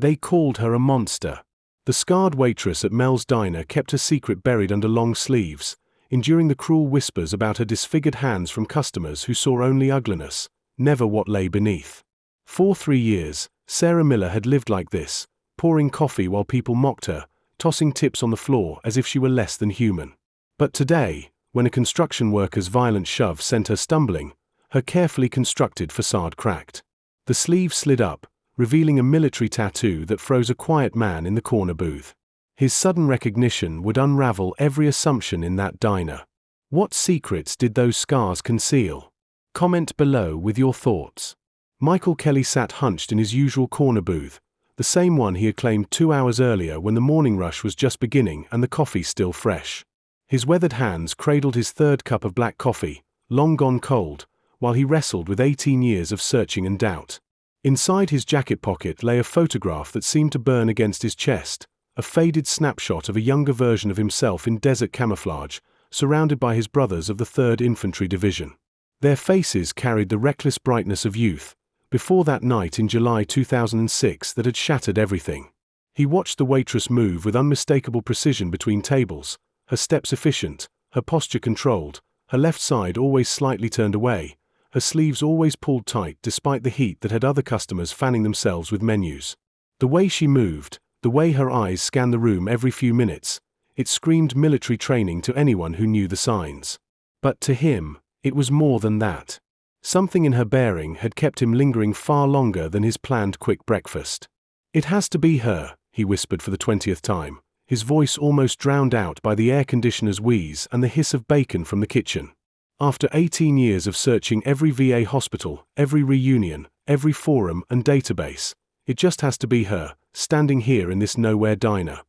They called her a monster. The scarred waitress at Mel's diner kept her secret buried under long sleeves, enduring the cruel whispers about her disfigured hands from customers who saw only ugliness, never what lay beneath. For 3 years, Sarah Miller had lived like this, pouring coffee while people mocked her, tossing tips on the floor as if she were less than human. But today, when a construction worker's violent shove sent her stumbling, her carefully constructed facade cracked. The sleeve slid up, revealing a military tattoo that froze a quiet man in the corner booth. His sudden recognition would unravel every assumption in that diner. What secrets did those scars conceal? Comment below with your thoughts. Michael Kelly sat hunched in his usual corner booth, the same one he had claimed 2 hours earlier when the morning rush was just beginning and the coffee still fresh. His weathered hands cradled his third cup of black coffee, long gone cold, while he wrestled with 18 years of searching and doubt. Inside his jacket pocket lay a photograph that seemed to burn against his chest, a faded snapshot of a younger version of himself in desert camouflage, surrounded by his brothers of the 3rd Infantry Division. Their faces carried the reckless brightness of youth, before that night in July 2006 that had shattered everything. He watched the waitress move with unmistakable precision between tables, her steps efficient, her posture controlled, her left side always slightly turned away, her sleeves always pulled tight despite the heat that had other customers fanning themselves with menus. The way she moved, the way her eyes scanned the room every few minutes, it screamed military training to anyone who knew the signs. But to him, it was more than that. Something in her bearing had kept him lingering far longer than his planned quick breakfast. "It has to be her," he whispered for the 20th time, his voice almost drowned out by the air conditioner's wheeze and the hiss of bacon from the kitchen. After 18 years of searching every VA hospital, every reunion, every forum and database, it just has to be her, standing here in this nowhere diner.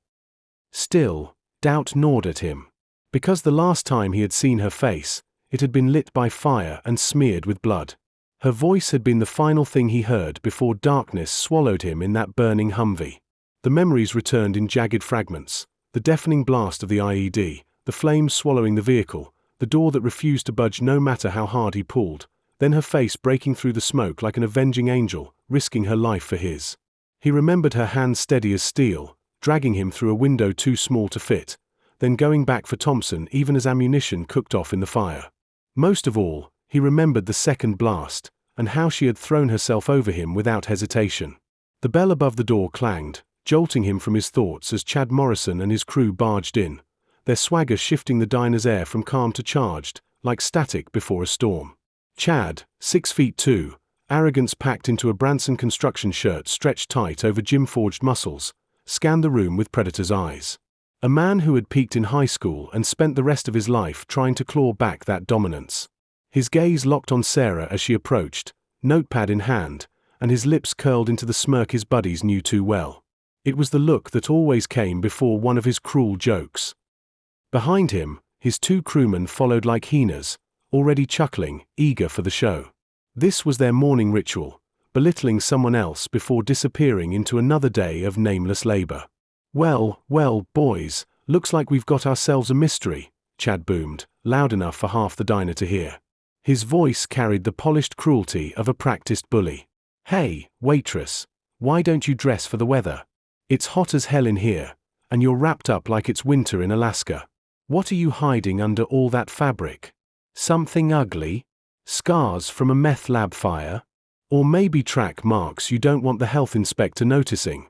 Still, doubt gnawed at him. Because the last time he had seen her face, it had been lit by fire and smeared with blood. Her voice had been the final thing he heard before darkness swallowed him in that burning Humvee. The memories returned in jagged fragments, the deafening blast of the IED, the flames swallowing the vehicle, the door that refused to budge no matter how hard he pulled, then her face breaking through the smoke like an avenging angel, risking her life for his. He remembered her hands steady as steel, dragging him through a window too small to fit, then going back for Thompson even as ammunition cooked off in the fire. Most of all, he remembered the second blast, and how she had thrown herself over him without hesitation. The bell above the door clanged, jolting him from his thoughts as Chad Morrison and his crew barged in, their swagger shifting the diner's air from calm to charged, like static before a storm. Chad, 6'2", arrogance packed into a Branson construction shirt stretched tight over gym-forged muscles, scanned the room with predator's eyes. A man who had peaked in high school and spent the rest of his life trying to claw back that dominance. His gaze locked on Sarah as she approached, notepad in hand, and his lips curled into the smirk his buddies knew too well. It was the look that always came before one of his cruel jokes. Behind him, his 2 crewmen followed like hyenas, already chuckling, eager for the show. This was their morning ritual, belittling someone else before disappearing into another day of nameless labor. "Well, well, boys, looks like we've got ourselves a mystery," Chad boomed, loud enough for half the diner to hear. His voice carried the polished cruelty of a practiced bully. "Hey, waitress, why don't you dress for the weather? It's hot as hell in here, and you're wrapped up like it's winter in Alaska. What are you hiding under all that fabric? Something ugly? Scars from a meth lab fire? Or maybe track marks you don't want the health inspector noticing?"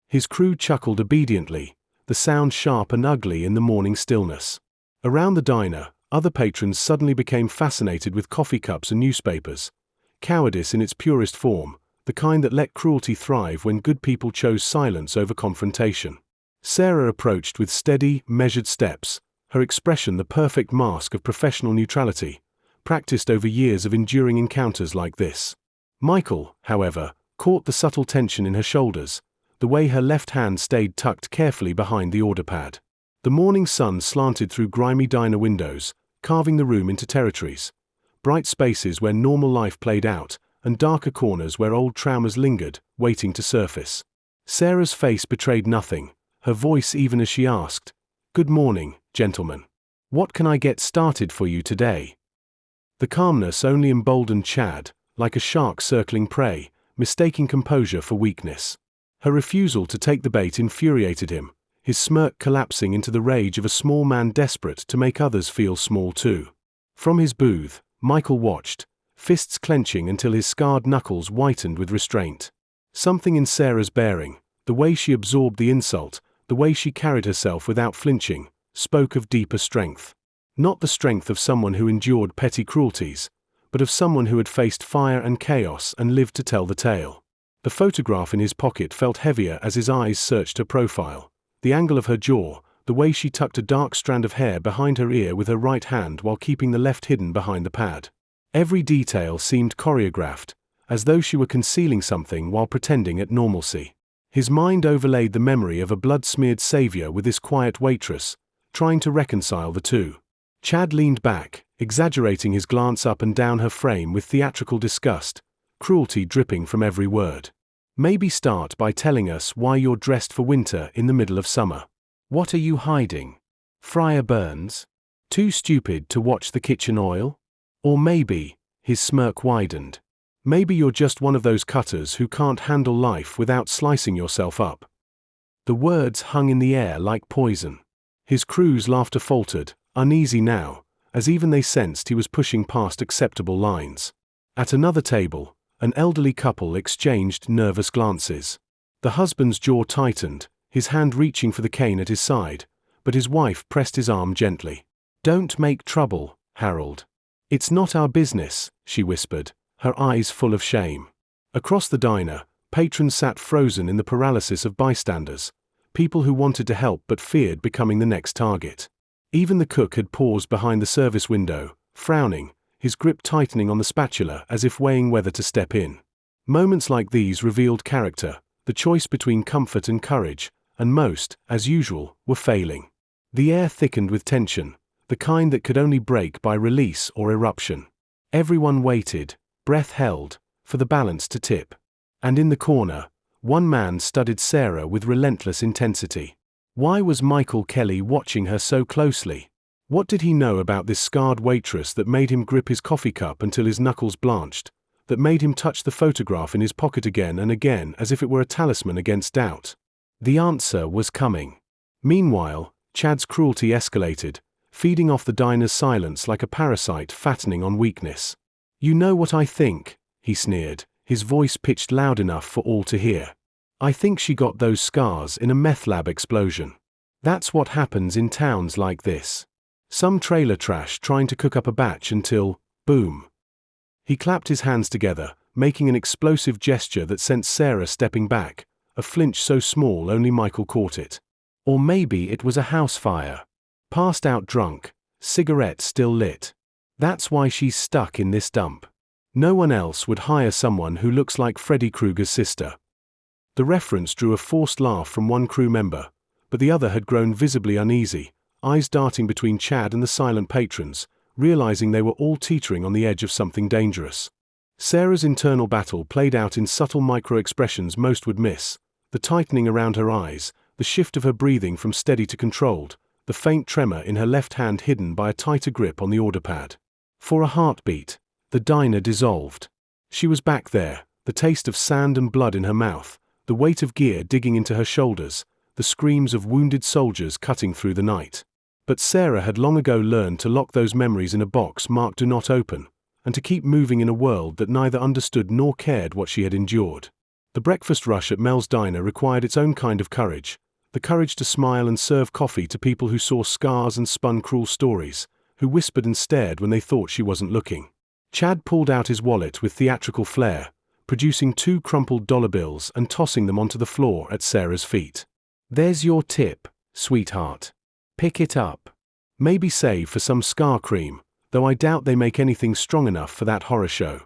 His crew chuckled obediently, the sound sharp and ugly in the morning stillness. Around the diner, other patrons suddenly became fascinated with coffee cups and newspapers. Cowardice in its purest form, the kind that let cruelty thrive when good people chose silence over confrontation. Sarah approached with steady, measured steps, her expression the perfect mask of professional neutrality, practiced over years of enduring encounters like this. Michael, however, caught the subtle tension in her shoulders, the way her left hand stayed tucked carefully behind the order pad. The morning sun slanted through grimy diner windows, carving the room into territories, bright spaces where normal life played out, and darker corners where old traumas lingered, waiting to surface. Sarah's face betrayed nothing, her voice even as she asked, "Good morning, gentlemen. What can I get started for you today?" The calmness only emboldened Chad, like a shark circling prey, mistaking composure for weakness. Her refusal to take the bait infuriated him, his smirk collapsing into the rage of a small man desperate to make others feel small too. From his booth, Michael watched, fists clenching until his scarred knuckles whitened with restraint. Something in Sarah's bearing, the way she absorbed the insult, the way she carried herself without flinching, spoke of deeper strength. Not the strength of someone who endured petty cruelties, but of someone who had faced fire and chaos and lived to tell the tale. The photograph in his pocket felt heavier as his eyes searched her profile. The angle of her jaw, the way she tucked a dark strand of hair behind her ear with her right hand while keeping the left hidden behind the pad. Every detail seemed choreographed, as though she were concealing something while pretending at normalcy. His mind overlaid the memory of a blood-smeared savior with this quiet waitress, trying to reconcile the two. Chad leaned back, exaggerating his glance up and down her frame with theatrical disgust, cruelty dripping from every word. Maybe start by telling us why you're dressed for winter in the middle of summer. What are you hiding? Fryer burns? Too stupid to watch the kitchen oil? Or maybe, his smirk widened, maybe you're just one of those cutters who can't handle life without slicing yourself up. The words hung in the air like poison. His crew's laughter faltered, uneasy now, as even they sensed he was pushing past acceptable lines. At another table, an elderly couple exchanged nervous glances. The husband's jaw tightened, his hand reaching for the cane at his side, but his wife pressed his arm gently. "Don't make trouble, Harold. It's not our business," she whispered, her eyes full of shame. Across the diner, patrons sat frozen in the paralysis of bystanders, people who wanted to help but feared becoming the next target. Even the cook had paused behind the service window, frowning, his grip tightening on the spatula as if weighing whether to step in. Moments like these revealed character, the choice between comfort and courage, and most, as usual, were failing. The air thickened with tension, the kind that could only break by release or eruption. Everyone waited, breath held, for the balance to tip. And in the corner, one man studied Sarah with relentless intensity. Why was Michael Kelly watching her so closely? What did he know about this scarred waitress that made him grip his coffee cup until his knuckles blanched, that made him touch the photograph in his pocket again and again as if it were a talisman against doubt? The answer was coming. Meanwhile, Chad's cruelty escalated, feeding off the diner's silence like a parasite fattening on weakness. "You know what I think," he sneered, his voice pitched loud enough for all to hear. "I think she got those scars in a meth lab explosion. That's what happens in towns like this. Some trailer trash trying to cook up a batch until, boom." He clapped his hands together, making an explosive gesture that sent Sarah stepping back, a flinch so small only Michael caught it. Or maybe it was a house fire. Passed out drunk, cigarette still lit. That's why she's stuck in this dump. No one else would hire someone who looks like Freddy Krueger's sister. The reference drew a forced laugh from one crew member, but the other had grown visibly uneasy, eyes darting between Chad and the silent patrons, realizing they were all teetering on the edge of something dangerous. Sarah's internal battle played out in subtle micro-expressions most would miss, the tightening around her eyes, the shift of her breathing from steady to controlled, the faint tremor in her left hand hidden by a tighter grip on the order pad. For a heartbeat, the diner dissolved. She was back there, the taste of sand and blood in her mouth, the weight of gear digging into her shoulders, the screams of wounded soldiers cutting through the night. But Sarah had long ago learned to lock those memories in a box marked "Do Not Open," and to keep moving in a world that neither understood nor cared what she had endured. The breakfast rush at Mel's Diner required its own kind of courage, the courage to smile and serve coffee to people who saw scars and spun cruel stories, who whispered and stared when they thought she wasn't looking. Chad pulled out his wallet with theatrical flair, producing 2 crumpled dollar bills and tossing them onto the floor at Sarah's feet. "There's your tip, sweetheart. Pick it up. Maybe save for some scar cream, though I doubt they make anything strong enough for that horror show."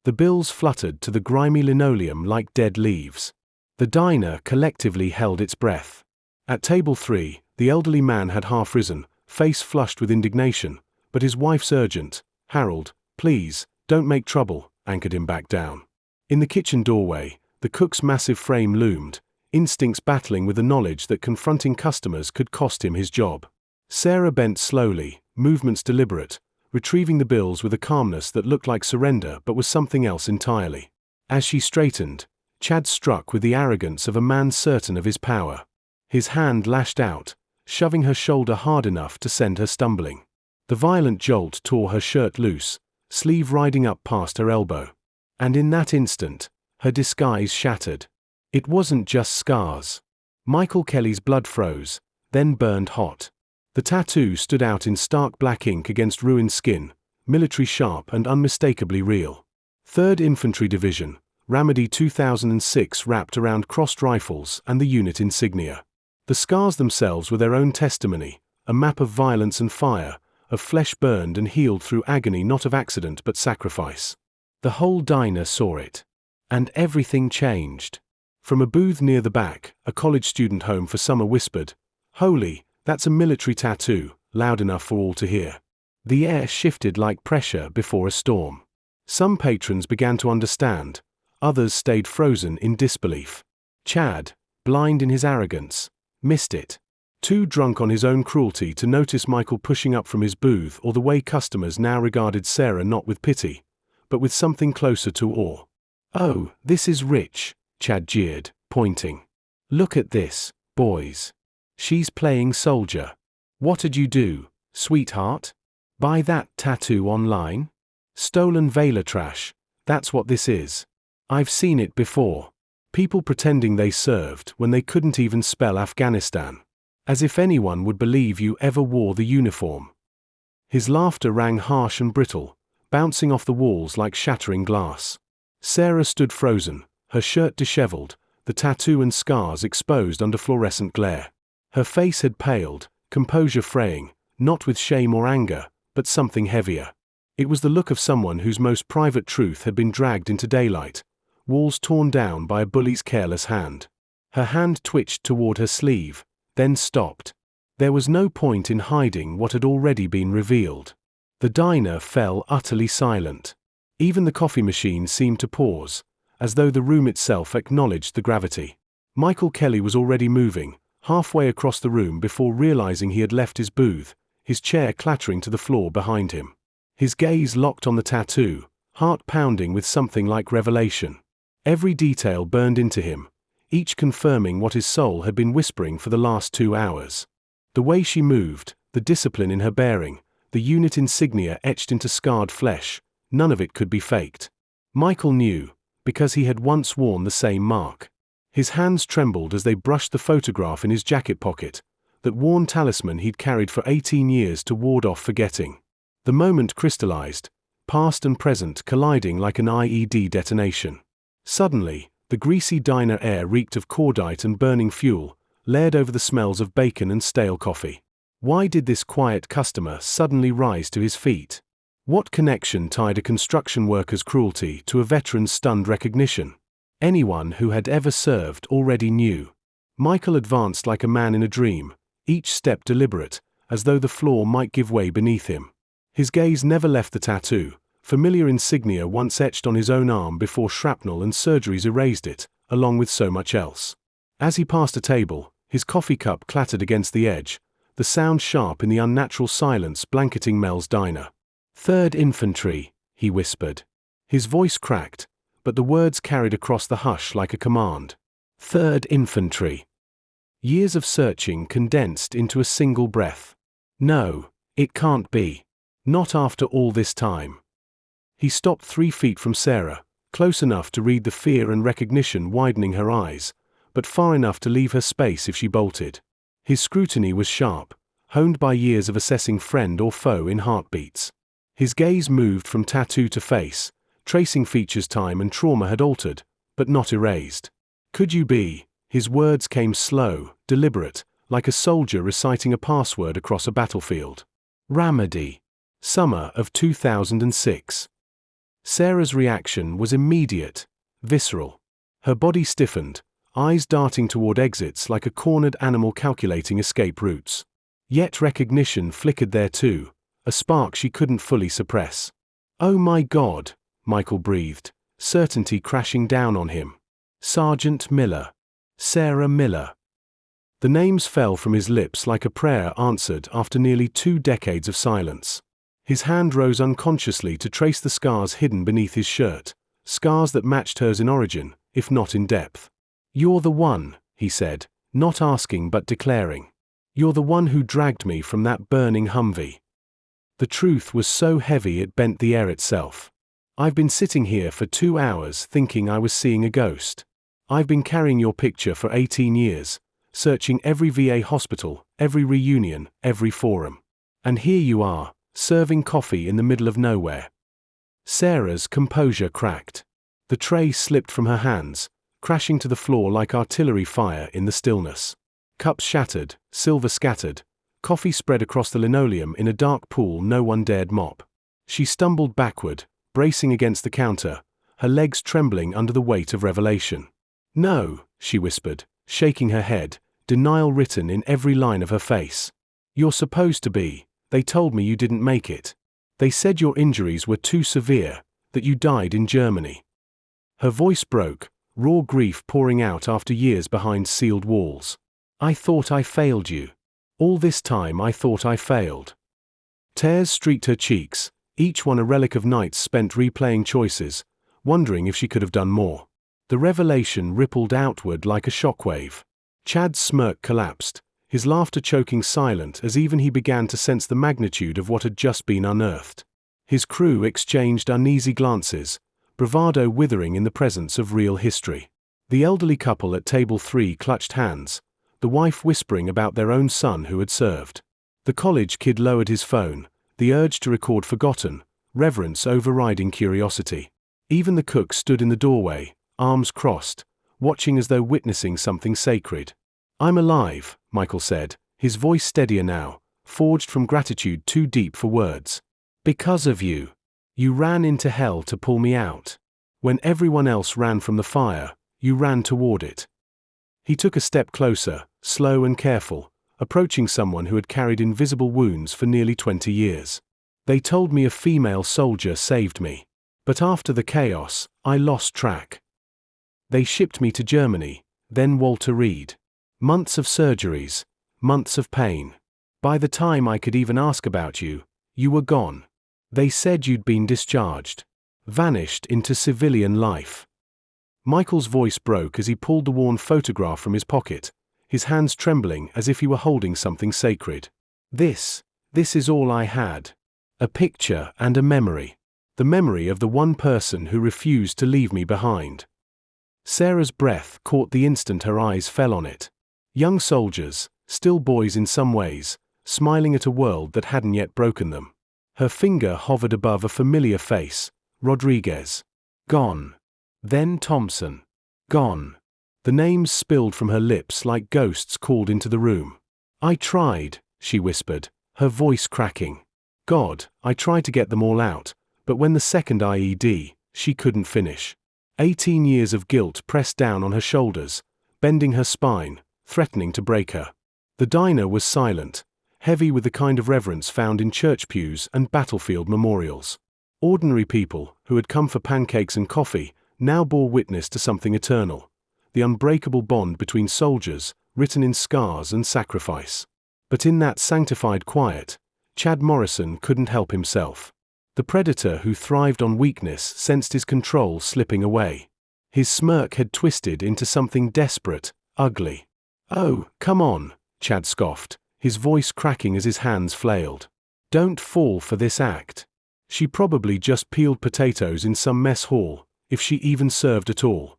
The bills fluttered to the grimy linoleum like dead leaves. The diner collectively held its breath. At table 3, the elderly man had half risen, face flushed with indignation, but his wife's urgent, "Harold, please, don't make trouble," anchored him back down. In the kitchen doorway, the cook's massive frame loomed, instincts battling with the knowledge that confronting customers could cost him his job. Sarah bent slowly, movements deliberate, retrieving the bills with a calmness that looked like surrender but was something else entirely. As she straightened, Chad struck with the arrogance of a man certain of his power. His hand lashed out, shoving her shoulder hard enough to send her stumbling. The violent jolt tore her shirt loose, sleeve riding up past her elbow. And in that instant, her disguise shattered. It wasn't just scars. Michael Kelly's blood froze, then burned hot. The tattoo stood out in stark black ink against ruined skin, military sharp and unmistakably real. 3rd Infantry Division, Ramadi 2006, wrapped around crossed rifles and the unit insignia. The scars themselves were their own testimony, a map of violence and fire, of flesh burned and healed through agony, not of accident but sacrifice. The whole diner saw it. And everything changed. From a booth near the back, a college student home for summer whispered, "Holy, that's a military tattoo," loud enough for all to hear. The air shifted like pressure before a storm. Some patrons began to understand, others stayed frozen in disbelief. Chad, blind in his arrogance, missed it. Too drunk on his own cruelty to notice Michael pushing up from his booth or the way customers now regarded Sarah not with pity, but with something closer to awe. "Oh, this is rich," Chad jeered, pointing. "Look at this, boys. She's playing soldier. What'd you do, sweetheart? Buy that tattoo online? Stolen Valor trash, that's what this is. I've seen it before. People pretending they served when they couldn't even spell Afghanistan. As if anyone would believe you ever wore the uniform." His laughter rang harsh and brittle, bouncing off the walls like shattering glass. Sarah stood frozen, her shirt disheveled, the tattoo and scars exposed under fluorescent glare. Her face had paled, composure fraying, not with shame or anger, but something heavier. It was the look of someone whose most private truth had been dragged into daylight, walls torn down by a bully's careless hand. Her hand twitched toward her sleeve, then stopped. There was no point in hiding what had already been revealed. The diner fell utterly silent. Even the coffee machine seemed to pause, as though the room itself acknowledged the gravity. Michael Kelly was already moving, halfway across the room before realizing he had left his booth, his chair clattering to the floor behind him. His gaze locked on the tattoo, heart pounding with something like revelation. Every detail burned into him, each confirming what his soul had been whispering for the last 2 hours. The way she moved, the discipline in her bearing, the unit insignia etched into scarred flesh, none of it could be faked. Michael knew, because he had once worn the same mark. His hands trembled as they brushed the photograph in his jacket pocket, that worn talisman he'd carried for 18 years to ward off forgetting. The moment crystallized, past and present colliding like an IED detonation. Suddenly, the greasy diner air reeked of cordite and burning fuel, layered over the smells of bacon and stale coffee. Why did this quiet customer suddenly rise to his feet? What connection tied a construction worker's cruelty to a veteran's stunned recognition? Anyone who had ever served already knew. Michael advanced like a man in a dream, each step deliberate, as though the floor might give way beneath him. His gaze never left the tattoo, familiar insignia once etched on his own arm before shrapnel and surgeries erased it, along with so much else. As he passed a table, his coffee cup clattered against the edge, the sound sharp in the unnatural silence blanketing Mel's diner. "3rd Infantry," he whispered. His voice cracked, but the words carried across the hush like a command. 3rd Infantry. Years of searching condensed into a single breath. No, it can't be. Not after all this time. He stopped 3 feet from Sarah, close enough to read the fear and recognition widening her eyes, but far enough to leave her space if she bolted. His scrutiny was sharp, honed by years of assessing friend or foe in heartbeats. His gaze moved from tattoo to face, tracing features time and trauma had altered, but not erased. "Could you be?" His words came slow, deliberate, like a soldier reciting a password across a battlefield. "Ramadi. Summer of 2006. Sarah's reaction was immediate, visceral. Her body stiffened, eyes darting toward exits like a cornered animal calculating escape routes. Yet recognition flickered there too, a spark she couldn't fully suppress. "Oh my God," Michael breathed, certainty crashing down on him. "Sergeant Miller. Sarah Miller." The names fell from his lips like a prayer answered after nearly 2 decades of silence. His hand rose unconsciously to trace the scars hidden beneath his shirt, scars that matched hers in origin, if not in depth. "You're the one," he said, not asking but declaring. "You're the one who dragged me from that burning Humvee." The truth was so heavy it bent the air itself. "I've been sitting here for 2 hours thinking I was seeing a ghost. I've been carrying your picture for 18 years, searching every VA hospital, every reunion, every forum. And here you are, serving coffee in the middle of nowhere." Sarah's composure cracked. The tray slipped from her hands, crashing to the floor like artillery fire in the stillness. Cups shattered, silver scattered, coffee spread across the linoleum in a dark pool no one dared mop. She stumbled backward, bracing against the counter, her legs trembling under the weight of revelation. "No," she whispered, shaking her head, denial written in every line of her face. "You're supposed to be. They told me you didn't make it. They said your injuries were too severe, that you died in Germany." Her voice broke, raw grief pouring out after years behind sealed walls. "I thought I failed you. All this time I thought I failed." Tears streaked her cheeks, each one a relic of nights spent replaying choices, wondering if she could have done more. The revelation rippled outward like a shockwave. Chad's smirk collapsed, his laughter choking silent as even he began to sense the magnitude of what had just been unearthed. His crew exchanged uneasy glances, bravado withering in the presence of real history. The elderly couple at table 3 clutched hands, the wife whispering about their own son who had served. The college kid lowered his phone, the urge to record forgotten, reverence overriding curiosity. Even the cook stood in the doorway, arms crossed, watching as though witnessing something sacred. "I'm alive," Michael said, his voice steadier now, forged from gratitude too deep for words. "Because of you. You ran into hell to pull me out. When everyone else ran from the fire, you ran toward it." He took a step closer, slow and careful, approaching someone who had carried invisible wounds for nearly 20 years. "They told me a female soldier saved me. But after the chaos, I lost track. They shipped me to Germany, then Walter Reed. Months of surgeries, months of pain. By the time I could even ask about you, you were gone. They said you'd been discharged. Vanished into civilian life." Michael's voice broke as he pulled the worn photograph from his pocket, his hands trembling as if he were holding something sacred. This is all I had. A picture and a memory. The memory of the one person who refused to leave me behind." Sarah's breath caught the instant her eyes fell on it. Young soldiers, still boys in some ways, smiling at a world that hadn't yet broken them. Her finger hovered above a familiar face, Rodriguez. Gone. Then Thompson. Gone. The names spilled from her lips like ghosts called into the room. "I tried," she whispered, her voice cracking. "God, I tried to get them all out, but when the second IED, she couldn't finish." 18 years of guilt pressed down on her shoulders, bending her spine, threatening to break her. The diner was silent, heavy with the kind of reverence found in church pews and battlefield memorials. Ordinary people, who had come for pancakes and coffee, now bore witness to something eternal, the unbreakable bond between soldiers, written in scars and sacrifice. But in that sanctified quiet, Chad Morrison couldn't help himself. The predator who thrived on weakness sensed his control slipping away. His smirk had twisted into something desperate, ugly. "Oh, come on," Chad scoffed, his voice cracking as his hands flailed. "Don't fall for this act. She probably just peeled potatoes in some mess hall, if she even served at all."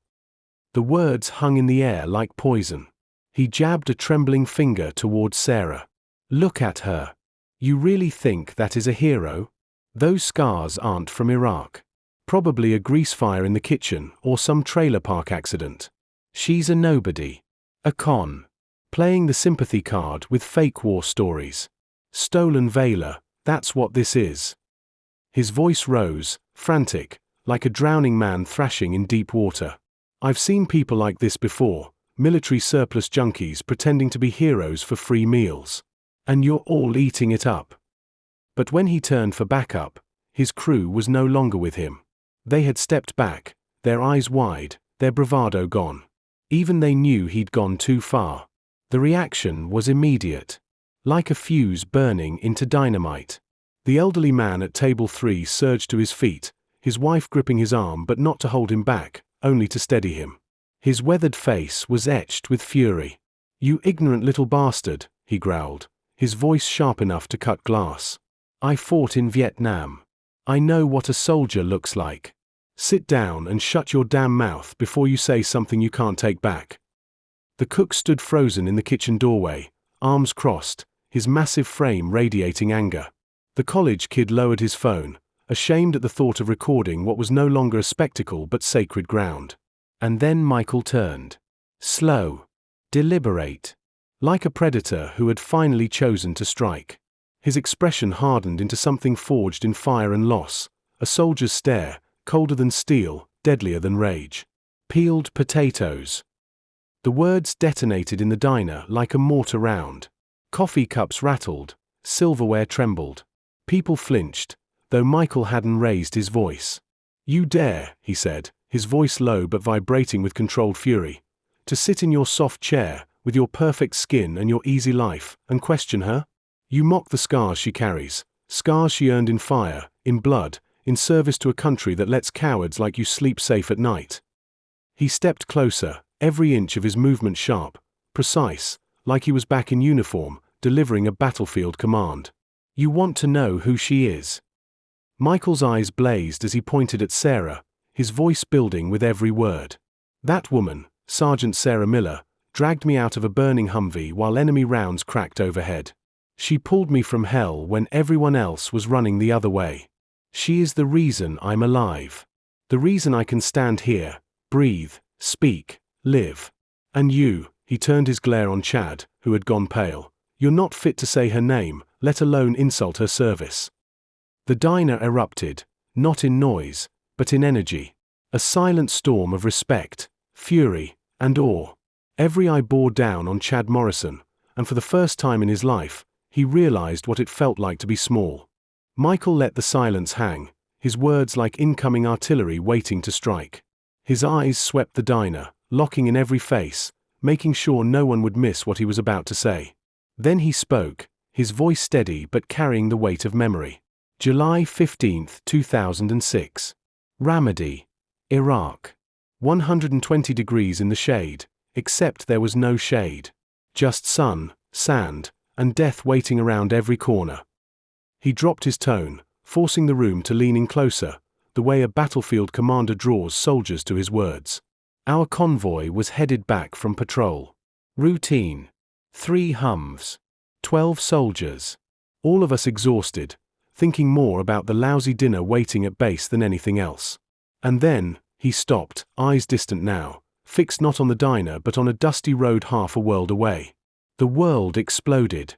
The words hung in the air like poison. He jabbed a trembling finger towards Sarah. "Look at her. You really think that is a hero? Those scars aren't from Iraq. Probably a grease fire in the kitchen or some trailer park accident. She's a nobody. A con. Playing the sympathy card with fake war stories. Stolen valor, that's what this is." His voice rose, frantic, like a drowning man thrashing in deep water. "I've seen people like this before, military surplus junkies pretending to be heroes for free meals. And you're all eating it up." But when he turned for backup, his crew was no longer with him. They had stepped back, their eyes wide, their bravado gone. Even they knew he'd gone too far. The reaction was immediate. Like a fuse burning into dynamite. The elderly man at table 3 surged to his feet, his wife gripping his arm but not to hold him back, only to steady him. His weathered face was etched with fury. "You ignorant little bastard," he growled, his voice sharp enough to cut glass. "I fought in Vietnam. I know what a soldier looks like. Sit down and shut your damn mouth before you say something you can't take back." The cook stood frozen in the kitchen doorway, arms crossed, his massive frame radiating anger. The college kid lowered his phone, ashamed at the thought of recording what was no longer a spectacle but sacred ground. And then Michael turned. Slow. Deliberate. Like a predator who had finally chosen to strike. His expression hardened into something forged in fire and loss, a soldier's stare, colder than steel, deadlier than rage. "Peeled potatoes." The words detonated in the diner like a mortar round. Coffee cups rattled, silverware trembled. People flinched, though Michael hadn't raised his voice. "You dare," he said, his voice low but vibrating with controlled fury, "to sit in your soft chair, with your perfect skin and your easy life, and question her? You mock the scars she carries, scars she earned in fire, in blood, in service to a country that lets cowards like you sleep safe at night." He stepped closer, every inch of his movement sharp, precise, like he was back in uniform, delivering a battlefield command. "You want to know who she is?" Michael's eyes blazed as he pointed at Sarah, his voice building with every word. "That woman, Sergeant Sarah Miller, dragged me out of a burning Humvee while enemy rounds cracked overhead. She pulled me from hell when everyone else was running the other way. She is the reason I'm alive. The reason I can stand here, breathe, speak, live. And you," he turned his glare on Chad, who had gone pale, "you're not fit to say her name, let alone insult her service." The diner erupted, not in noise, but in energy. A silent storm of respect, fury, and awe. Every eye bore down on Chad Morrison, and for the first time in his life, he realized what it felt like to be small. Michael let the silence hang, his words like incoming artillery waiting to strike. His eyes swept the diner, locking in every face, making sure no one would miss what he was about to say. Then he spoke, his voice steady but carrying the weight of memory. July 15, 2006. Ramadi, Iraq. 120 degrees in the shade, except there was no shade. Just sun, sand, and death waiting around every corner. He dropped his tone, forcing the room to lean in closer, the way a battlefield commander draws soldiers to his words. Our convoy was headed back from patrol. Routine. 3 Humvs. 12 soldiers. All of us exhausted, thinking more about the lousy dinner waiting at base than anything else. And then, he stopped, eyes distant now, fixed not on the diner but on a dusty road half a world away. The world exploded.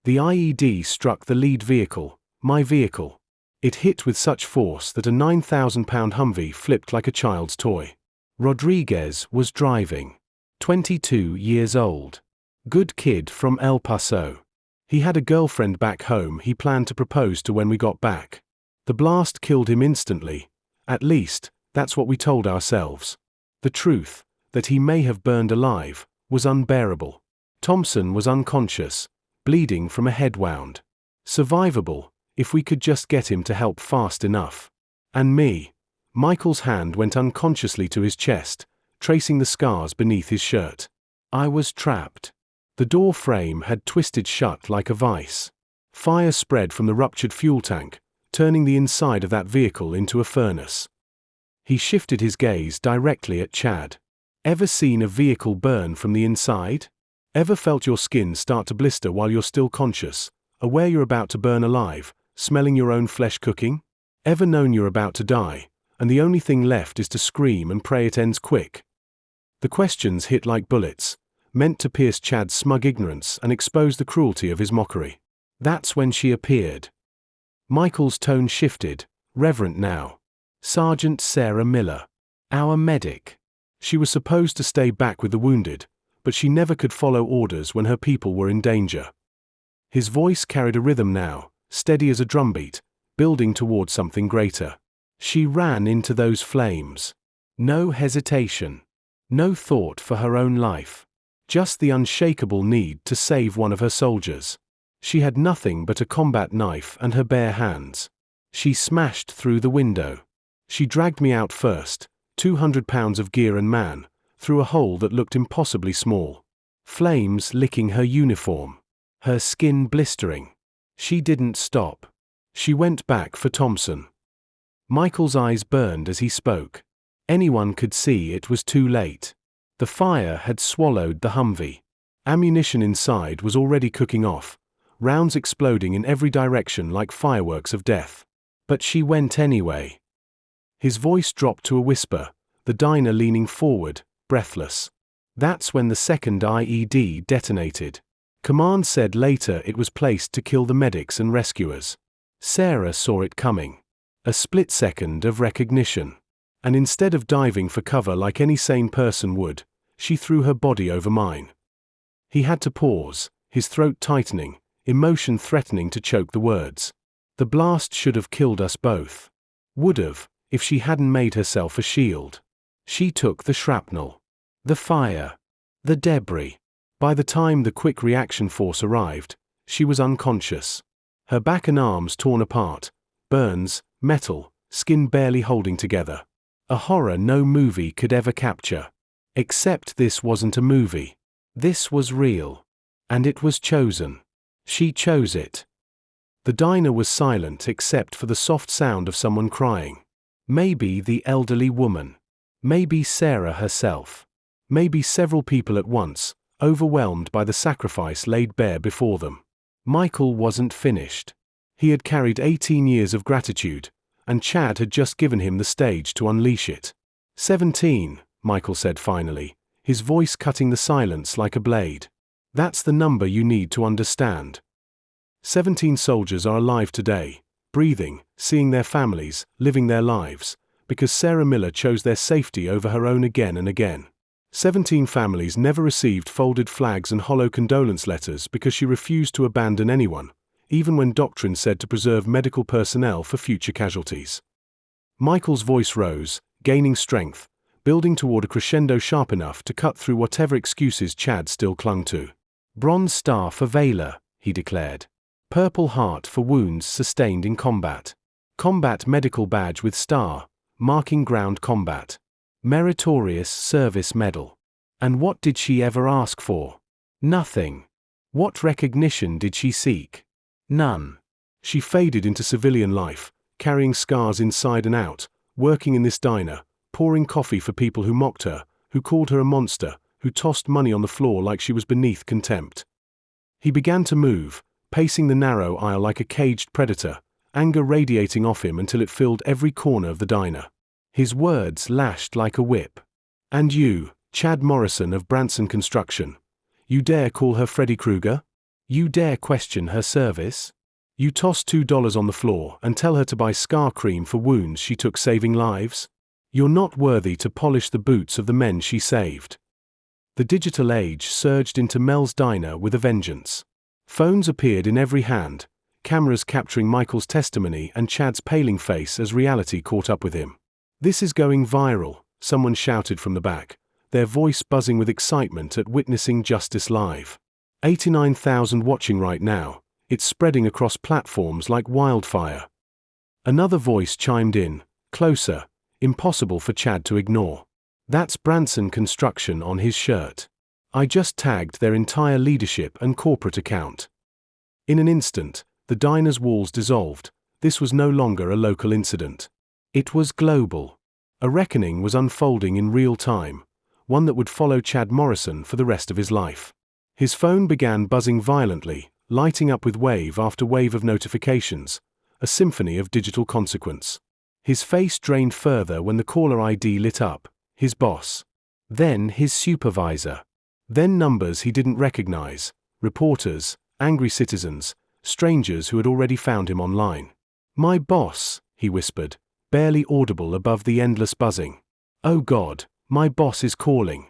The IED struck the lead vehicle, my vehicle. It hit with such force that a 9,000-pound Humvee flipped like a child's toy. Rodriguez was driving. 22 years old. Good kid from El Paso. He had a girlfriend back home he planned to propose to when we got back. The blast killed him instantly. At least, that's what we told ourselves. The truth, that he may have burned alive, was unbearable. Thompson was unconscious, bleeding from a head wound. Survivable, if we could just get him to help fast enough. And me. Michael's hand went unconsciously to his chest, tracing the scars beneath his shirt. I was trapped. The door frame had twisted shut like a vice. Fire spread from the ruptured fuel tank, turning the inside of that vehicle into a furnace. He shifted his gaze directly at Chad. Ever seen a vehicle burn from the inside? Ever felt your skin start to blister while you're still conscious, aware you're about to burn alive, smelling your own flesh cooking? Ever known you're about to die, and the only thing left is to scream and pray it ends quick? The questions hit like bullets, meant to pierce Chad's smug ignorance and expose the cruelty of his mockery. That's when she appeared. Michael's tone shifted, reverent now. Sergeant Sarah Miller. Our medic. She was supposed to stay back with the wounded, but she never could follow orders when her people were in danger. His voice carried a rhythm now, steady as a drumbeat, building toward something greater. She ran into those flames. No hesitation. No thought for her own life. Just the unshakable need to save one of her soldiers. She had nothing but a combat knife and her bare hands. She smashed through the window. She dragged me out first, 200 pounds of gear and man, through a hole that looked impossibly small. Flames licking her uniform. Her skin blistering. She didn't stop. She went back for Thompson. Michael's eyes burned as he spoke. Anyone could see it was too late. The fire had swallowed the Humvee. Ammunition inside was already cooking off, rounds exploding in every direction like fireworks of death. But she went anyway. His voice dropped to a whisper, the diner leaning forward, breathless. That's when the second IED detonated. Command said later it was placed to kill the medics and rescuers. Sarah saw it coming. A split second of recognition. And instead of diving for cover like any sane person would, she threw her body over mine. He had to pause, his throat tightening, emotion threatening to choke the words. The blast should have killed us both. Would have, if she hadn't made herself a shield. She took the shrapnel. The fire. The debris. By the time the quick reaction force arrived, she was unconscious. Her back and arms torn apart, burns, metal, skin barely holding together. A horror no movie could ever capture. Except this wasn't a movie. This was real. And it was chosen. She chose it. The diner was silent except for the soft sound of someone crying. Maybe the elderly woman. Maybe Sarah herself. Maybe several people at once, overwhelmed by the sacrifice laid bare before them. Michael wasn't finished. He had carried 18 years of gratitude, and Chad had just given him the stage to unleash it. 17, Michael said finally, his voice cutting the silence like a blade. That's the number you need to understand. 17 soldiers are alive today, breathing, seeing their families, living their lives, because Sarah Miller chose their safety over her own again and again. 17 families never received folded flags and hollow condolence letters because she refused to abandon anyone, even when doctrine said to preserve medical personnel for future casualties. Michael's voice rose, gaining strength, building toward a crescendo sharp enough to cut through whatever excuses Chad still clung to. Bronze Star for Valor, he declared. Purple Heart for wounds sustained in combat. Combat Medical Badge with Star, marking ground combat. Meritorious Service Medal. And what did she ever ask for? Nothing. What recognition did she seek? None. She faded into civilian life, carrying scars inside and out, working in this diner, pouring coffee for people who mocked her, who called her a monster, who tossed money on the floor like she was beneath contempt. He began to move, pacing the narrow aisle like a caged predator, anger radiating off him until it filled every corner of the diner. His words lashed like a whip. And you, Chad Morrison of Branson Construction, you dare call her Freddy Krueger? You dare question her service? You toss $2 on the floor and tell her to buy scar cream for wounds she took saving lives? You're not worthy to polish the boots of the men she saved. The digital age surged into Mel's diner with a vengeance. Phones appeared in every hand, cameras capturing Michael's testimony and Chad's paling face as reality caught up with him. This is going viral, someone shouted from the back, their voice buzzing with excitement at witnessing justice live. 89,000 watching right now, it's spreading across platforms like wildfire. Another voice chimed in, closer, impossible for Chad to ignore. That's Branson Construction on his shirt. I just tagged their entire leadership and corporate account. In an instant, the diner's walls dissolved. This was no longer a local incident. It was global. A reckoning was unfolding in real time, one that would follow Chad Morrison for the rest of his life. His phone began buzzing violently, lighting up with wave after wave of notifications, a symphony of digital consequence. His face drained further when the caller ID lit up, his boss. Then his supervisor. Then numbers he didn't recognize, reporters, angry citizens, strangers who had already found him online. My boss, he whispered, barely audible above the endless buzzing. Oh God, my boss is calling.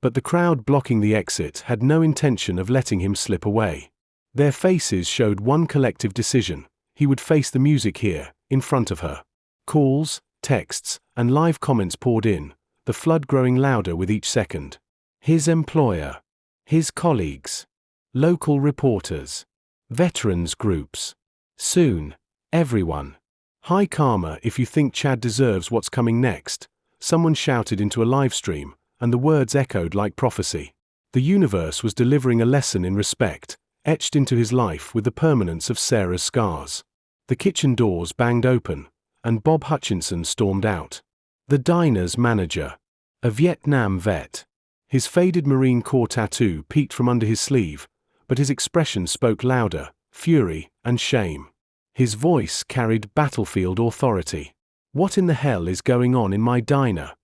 But the crowd blocking the exit had no intention of letting him slip away. Their faces showed one collective decision: he would face the music here, in front of her. Calls, texts, and live comments poured in, the flood growing louder with each second. His employer, his colleagues, local reporters, veterans groups. Soon, everyone. High karma if you think Chad deserves what's coming next, someone shouted into a live stream, and the words echoed like prophecy. The universe was delivering a lesson in respect, etched into his life with the permanence of Sarah's scars. The kitchen doors banged open, and Bob Hutchinson stormed out. The diner's manager, a Vietnam vet. His faded Marine Corps tattoo peeked from under his sleeve, but his expression spoke louder, fury and shame. His voice carried battlefield authority. "What in the hell is going on in my diner?"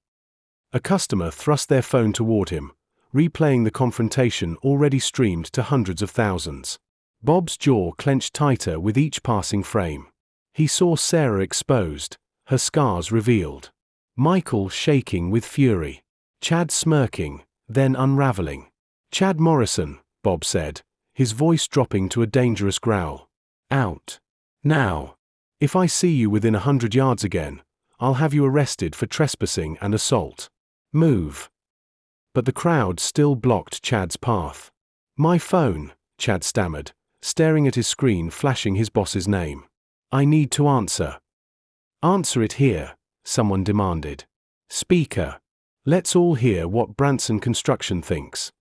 A customer thrust their phone toward him, replaying the confrontation already streamed to hundreds of thousands. Bob's jaw clenched tighter with each passing frame. He saw Sarah exposed, her scars revealed. Michael shaking with fury. Chad smirking, then unraveling. "Chad Morrison," Bob said, his voice dropping to a dangerous growl. "Out. Now. If I see you within 100 yards again, I'll have you arrested for trespassing and assault. Move." But the crowd still blocked Chad's path. "My phone," Chad stammered, staring at his screen flashing his boss's name. "I need to answer." "Answer it here," someone demanded. "Speaker. Let's all hear what Branson Construction thinks."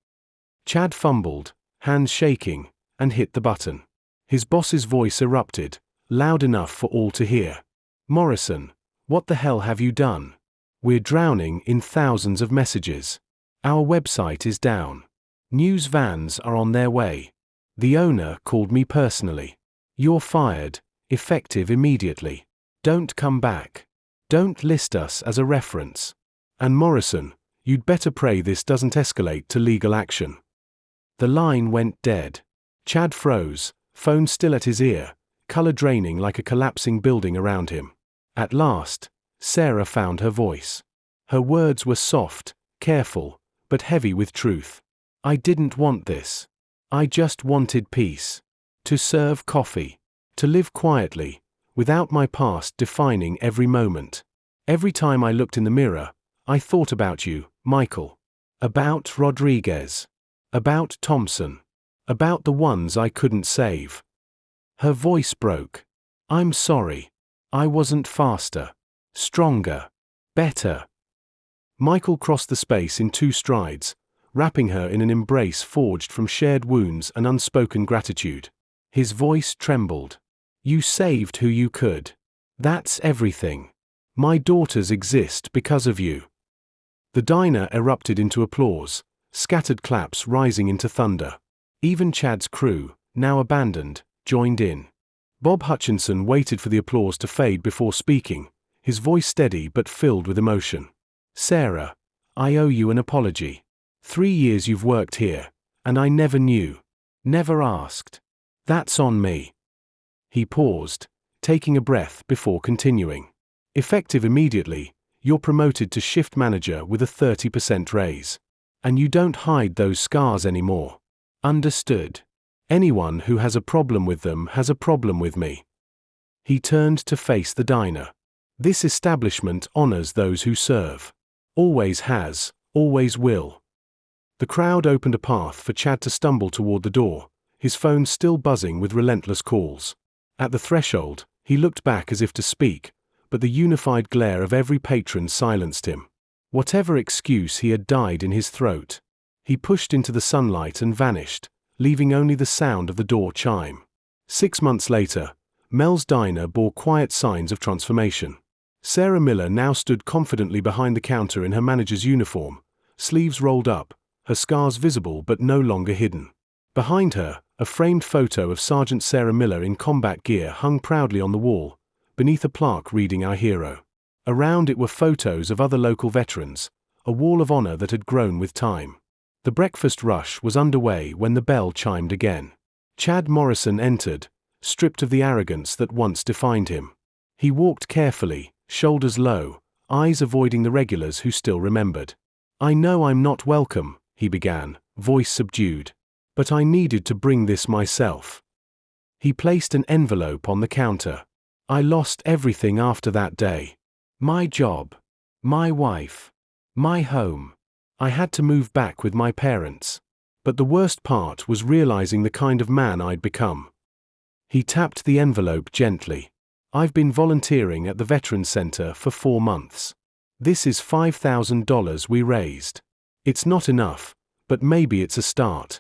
Chad fumbled, hands shaking, and hit the button. His boss's voice erupted, loud enough for all to hear. "Morrison, what the hell have you done? We're drowning in thousands of messages. Our website is down. News vans are on their way. The owner called me personally. You're fired, effective immediately. Don't come back. Don't list us as a reference. And Morrison, you'd better pray this doesn't escalate to legal action." The line went dead. Chad froze, phone still at his ear, color draining like a collapsing building around him. At last, Sarah found her voice. Her words were soft, careful, but heavy with truth. "I didn't want this. I just wanted peace. To serve coffee. To live quietly, without my past defining every moment. Every time I looked in the mirror, I thought about you, Michael. About Rodriguez. About Thompson. About the ones I couldn't save." Her voice broke. "I'm sorry. I wasn't faster. Stronger. Better." Michael crossed the space in 2 strides, wrapping her in an embrace forged from shared wounds and unspoken gratitude. His voice trembled. "You saved who you could. That's everything. My daughters exist because of you." The diner erupted into applause, scattered claps rising into thunder. Even Chad's crew, now abandoned, joined in. Bob Hutchinson waited for the applause to fade before speaking, his voice steady but filled with emotion. "Sarah, I owe you an apology. 3 years you've worked here, and I never knew. Never asked. That's on me." He paused, taking a breath before continuing. "Effective immediately, you're promoted to shift manager with a 30% raise. And you don't hide those scars anymore. Understood? Anyone who has a problem with them has a problem with me." He turned to face the diner. "This establishment honors those who serve. Always has, always will." The crowd opened a path for Chad to stumble toward the door, his phone still buzzing with relentless calls. At the threshold, he looked back as if to speak, but the unified glare of every patron silenced him. Whatever excuse he had died in his throat. He pushed into the sunlight and vanished, leaving only the sound of the door chime. 6 months later, Mel's diner bore quiet signs of transformation. Sarah Miller now stood confidently behind the counter in her manager's uniform, sleeves rolled up, her scars visible but no longer hidden. Behind her, a framed photo of Sergeant Sarah Miller in combat gear hung proudly on the wall, beneath a plaque reading "Our Hero." Around it were photos of other local veterans, a wall of honor that had grown with time. The breakfast rush was underway when the bell chimed again. Chad Morrison entered, stripped of the arrogance that once defined him. He walked carefully, shoulders low, eyes avoiding the regulars who still remembered. "I know I'm not welcome," he began, voice subdued. "But I needed to bring this myself." He placed an envelope on the counter. "I lost everything after that day. My job. My wife. My home. I had to move back with my parents. But the worst part was realizing the kind of man I'd become." He tapped the envelope gently. "I've been volunteering at the Veterans Center for 4 months. This is $5,000 we raised. It's not enough, but maybe it's a start.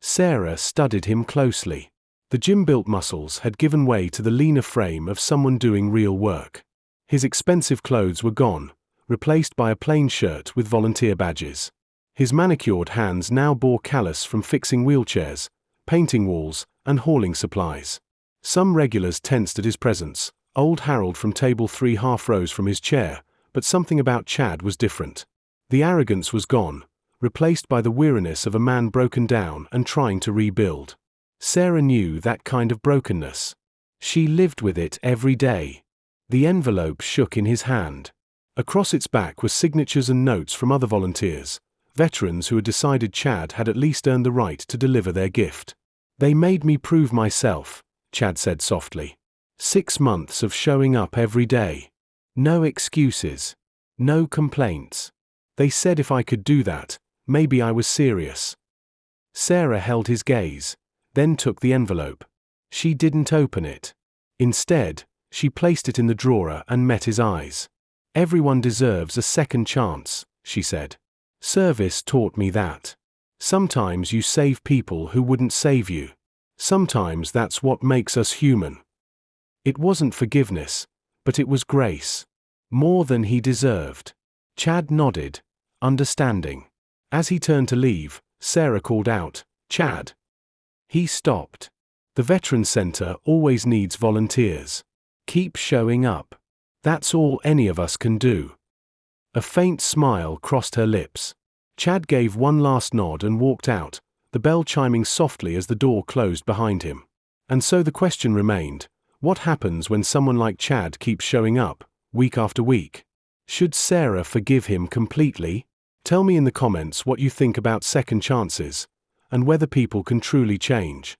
Sarah studied him closely. The gym-built muscles had given way to the leaner frame of someone doing real work. His expensive clothes were gone, replaced by a plain shirt with volunteer badges. His manicured hands now bore callus from fixing wheelchairs, painting walls, and hauling supplies. Some regulars tensed at his presence. Old Harold from table 3 half rose from his chair, but something about Chad was different. The arrogance was gone, replaced by the weariness of a man broken down and trying to rebuild. Sarah knew that kind of brokenness. She lived with it every day. The envelope shook in his hand. Across its back were signatures and notes from other volunteers, veterans who had decided Chad had at least earned the right to deliver their gift. They made me prove myself, Chad said softly. 6 months of showing up every day. No excuses. No complaints. They said if I could do that, maybe I was serious. Sarah held his gaze, then took the envelope. She didn't open it. Instead, she placed it in the drawer and met his eyes. Everyone deserves a second chance, she said. Service taught me that. Sometimes you save people who wouldn't save you. Sometimes that's what makes us human. It wasn't forgiveness, but it was grace. More than he deserved. Chad nodded, understanding. As he turned to leave, Sarah called out, "Chad." He stopped. The Veterans Center always needs volunteers. Keep showing up. That's all any of us can do. A faint smile crossed her lips. Chad gave one last nod and walked out, the bell chiming softly as the door closed behind him. And so the question remained, what happens when someone like Chad keeps showing up, week after week? Should Sarah forgive him completely? Tell me in the comments what you think about second chances, and whether people can truly change.